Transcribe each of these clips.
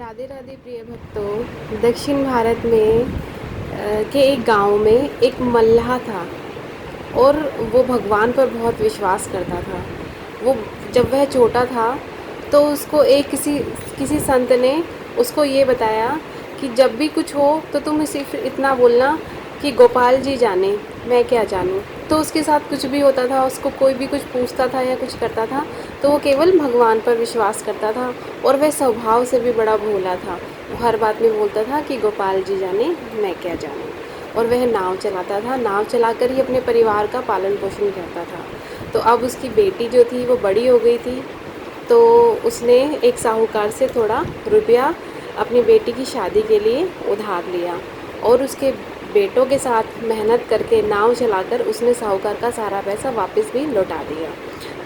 राधे राधे प्रिय भक्तों। दक्षिण भारत में के एक गांव में एक मल्लाह था और वो भगवान पर बहुत विश्वास करता था। वो जब वह छोटा था तो उसको एक किसी किसी संत ने उसको ये बताया कि जब भी कुछ हो तो तुम सिर्फ इतना बोलना कि गोपाल जी जाने, मैं क्या जानूँ। तो उसके साथ कुछ भी होता था, उसको कोई भी कुछ पूछता था या कुछ करता था तो वो केवल भगवान पर विश्वास करता था। और वह स्वभाव से भी बड़ा भोला था। वो हर बात में बोलता था कि गोपाल जी जाने, मैं क्या जानूँ। और वह नाव चलाता था, नाव चलाकर ही अपने परिवार का पालन पोषण करता था। तो अब उसकी बेटी जो थी वो बड़ी हो गई थी, तो उसने एक साहूकार से थोड़ा रुपया अपनी बेटी की शादी के लिए उधार लिया और उसके बेटों के साथ मेहनत करके नाव चलाकर उसने साहूकार का सारा पैसा वापस भी लौटा दिया।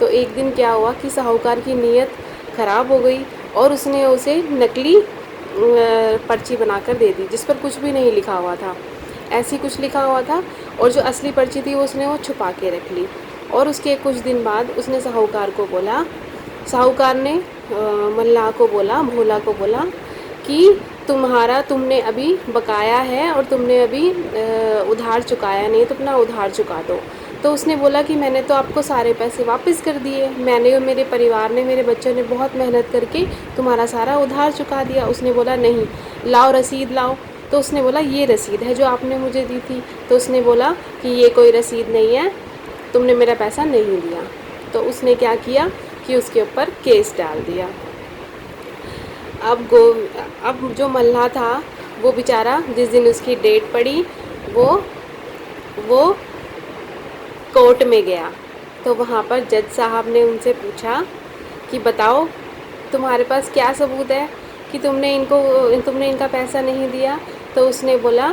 तो एक दिन क्या हुआ कि साहूकार की नीयत ख़राब हो गई और उसने उसे नकली पर्ची बनाकर दे दी जिस पर कुछ भी नहीं लिखा हुआ था, ऐसी कुछ लिखा हुआ था। और जो असली पर्ची थी उसने वो छुपा के रख ली। और उसके कुछ दिन बाद उसने साहूकार को बोला, साहूकार ने मल्लाह को बोला, भोला को बोला कि तुमने अभी बकाया है और तुमने अभी उधार चुकाया नहीं, तो अपना उधार चुका दो। तो उसने बोला कि मैंने तो आपको सारे पैसे वापस कर दिए, मैंने और मेरे परिवार ने, मेरे बच्चों ने बहुत मेहनत करके तुम्हारा सारा उधार चुका दिया। उसने बोला नहीं, लाओ रसीद लाओ। तो उसने बोला ये रसीद है जो आपने मुझे दी थी। तो उसने बोला कि ये कोई रसीद नहीं है, तुमने मेरा पैसा नहीं दिया। तो उसने क्या किया कि उसके ऊपर केस डाल दिया। अब जो मल्लाह था वो बेचारा, जिस दिन उसकी डेट पड़ी वो कोर्ट में गया। तो वहाँ पर जज साहब ने उनसे पूछा कि बताओ तुम्हारे पास क्या सबूत है कि तुमने इनका पैसा नहीं दिया। तो उसने बोला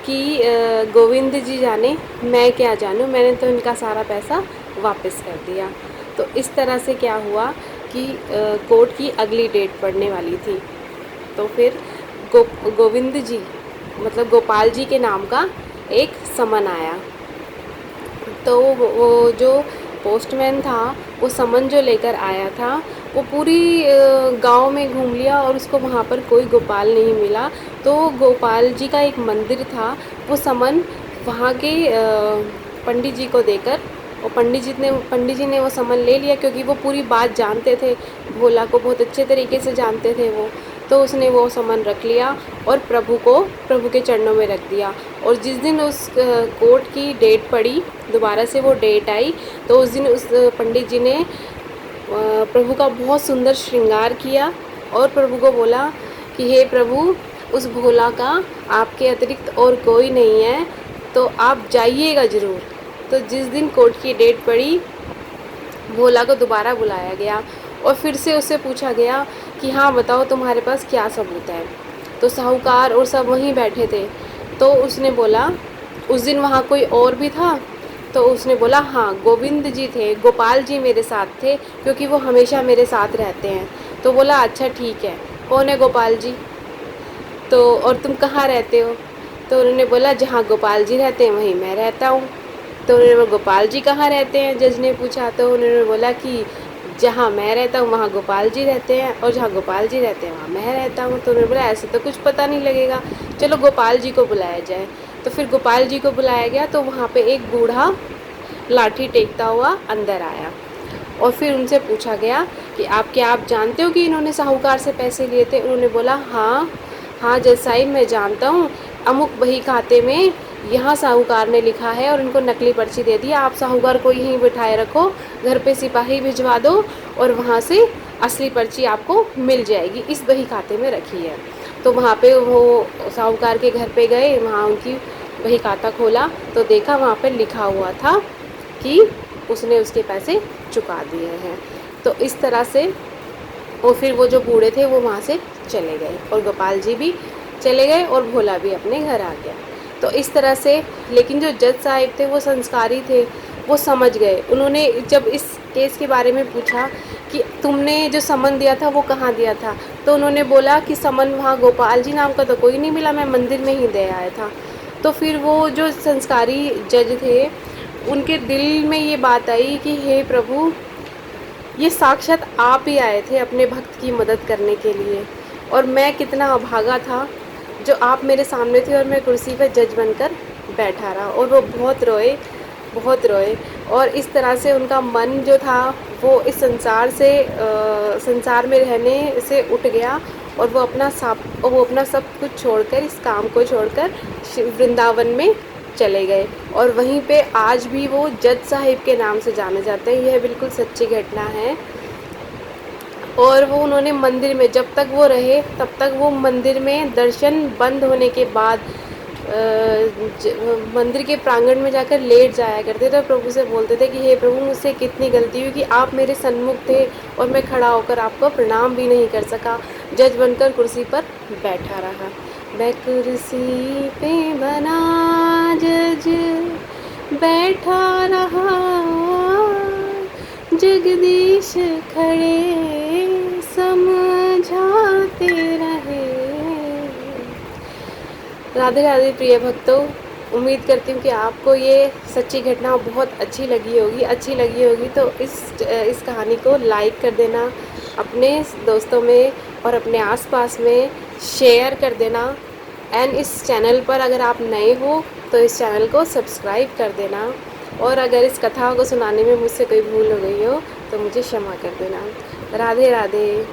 कि गोविंद जी जाने, मैं क्या जानूँ, मैंने तो इनका सारा पैसा वापस कर दिया। तो इस तरह से क्या हुआ कि कोर्ट की अगली डेट पड़ने वाली थी। तो फिर गोविंद जी मतलब गोपाल जी के नाम का एक समन आया। तो वो जो पोस्टमैन था वो समन जो लेकर आया था वो पूरी गांव में घूम लिया और उसको वहाँ पर कोई गोपाल नहीं मिला। तो गोपाल जी का एक मंदिर था, वो समन वहाँ के पंडित जी को देकर, और पंडित जी ने वो समन ले लिया क्योंकि वो पूरी बात जानते थे, भोला को बहुत अच्छे तरीके से जानते थे वो। तो उसने वो समन रख लिया और प्रभु के चरणों में रख दिया। और जिस दिन उस कोर्ट की डेट पड़ी, दोबारा से वो डेट आई, तो उस दिन उस पंडित जी ने प्रभु का बहुत सुंदर श्रृंगार किया और प्रभु को बोला कि हे प्रभु, उस भोला का आपके अतिरिक्त और कोई नहीं है, तो आप जाइएगा ज़रूर। तो जिस दिन कोर्ट की डेट पड़ी, भोला को दोबारा बुलाया गया और फिर से उससे पूछा गया कि हाँ बताओ तुम्हारे पास क्या सबूत है। तो साहूकार और सब वहीं बैठे थे। तो उसने बोला उस दिन वहाँ कोई और भी था। तो उसने बोला हाँ, गोविंद जी थे, गोपाल जी मेरे साथ थे क्योंकि वो हमेशा मेरे साथ रहते हैं। तो बोला अच्छा ठीक है, कौन है गोपाल जी, तो और तुम कहाँ रहते हो। तो उन्होंने बोला जहाँ गोपाल जी रहते हैं वहीं मैं रहता हूँ। तो उन्होंने बोला गोपाल जी कहाँ रहते हैं, जज ने पूछा। तो उन्होंने बोला कि जहाँ मैं रहता हूँ वहाँ गोपाल जी रहते हैं और जहाँ गोपाल जी रहते हैं वहाँ मैं रहता हूँ। तो उन्होंने बोला ऐसे तो कुछ पता नहीं लगेगा, चलो गोपाल जी को बुलाया जाए। तो फिर गोपाल जी को बुलाया गया। तो वहाँ पे एक बूढ़ा लाठी टेकता हुआ अंदर आया और फिर उनसे पूछा गया कि आप जानते हो कि इन्होंने साहूकार से पैसे लिए थे। उन्होंने बोला हाँ हाँ जज साहिब, मैं जानता हूँ, अमुक बही खाते में यहाँ साहूकार ने लिखा है और इनको नकली पर्ची दे दी, आप साहूकार को यहीं बिठाए रखो, घर पे सिपाही भिजवा दो और वहाँ से असली पर्ची आपको मिल जाएगी, इस बही खाते में रखी है। तो वहाँ पे वो साहूकार के घर पे गए, वहाँ उनकी बही खाता खोला तो देखा वहाँ पे लिखा हुआ था कि उसने उसके पैसे चुका दिए हैं। तो इस तरह से और फिर वो जो बूढ़े थे वो वहाँ से चले गए और गोपाल जी भी चले गए और भोला भी अपने घर आ गया। तो इस तरह से, लेकिन जो जज साहिब थे वो संस्कारी थे, वो समझ गए। उन्होंने जब इस केस के बारे में पूछा कि तुमने जो समन दिया था वो कहाँ दिया था, तो उन्होंने बोला कि समन वहाँ गोपाल जी नाम का तो कोई नहीं मिला, मैं मंदिर में ही दे आया था। तो फिर वो जो संस्कारी जज थे उनके दिल में ये बात आई कि हे प्रभु, ये साक्षात आप ही आए थे अपने भक्त की मदद करने के लिए, और मैं कितना अभागा था जो आप मेरे सामने थे और मैं कुर्सी पर जज बनकर बैठा रहा। और वो बहुत रोए, बहुत रोए, और इस तरह से उनका मन जो था वो इस संसार में रहने से उठ गया, और वो अपना सब कुछ छोड़कर, इस काम को छोड़कर वृंदावन में चले गए। और वहीं पे आज भी वो जज साहिब के नाम से जाने जाते हैं। यह बिल्कुल सच्ची घटना है। और वो उन्होंने मंदिर में जब तक वो रहे तब तक वो मंदिर में दर्शन बंद होने के बाद मंदिर के प्रांगण में जाकर लेट जाया करते थे और प्रभु से बोलते थे कि हे प्रभु, मुझसे कितनी गलती हुई कि आप मेरे सन्मुख थे और मैं खड़ा होकर आपको प्रणाम भी नहीं कर सका, जज बनकर कुर्सी पर बैठा रहा। मैं कुर्सी पे बना जज बैठा रहा, जगदीश खड़े समझाते रहे। राधे राधे प्रिय भक्तों, उम्मीद करती हूँ कि आपको ये सच्ची घटना बहुत अच्छी लगी होगी। तो इस कहानी को लाइक कर देना, अपने दोस्तों में और अपने आसपास में शेयर कर देना। एंड इस चैनल पर अगर आप नए हो तो इस चैनल को सब्सक्राइब कर देना। और अगर इस कथा को सुनाने में मुझसे कोई भूल हो गई हो तो मुझे क्षमा कर देना। राधे राधे।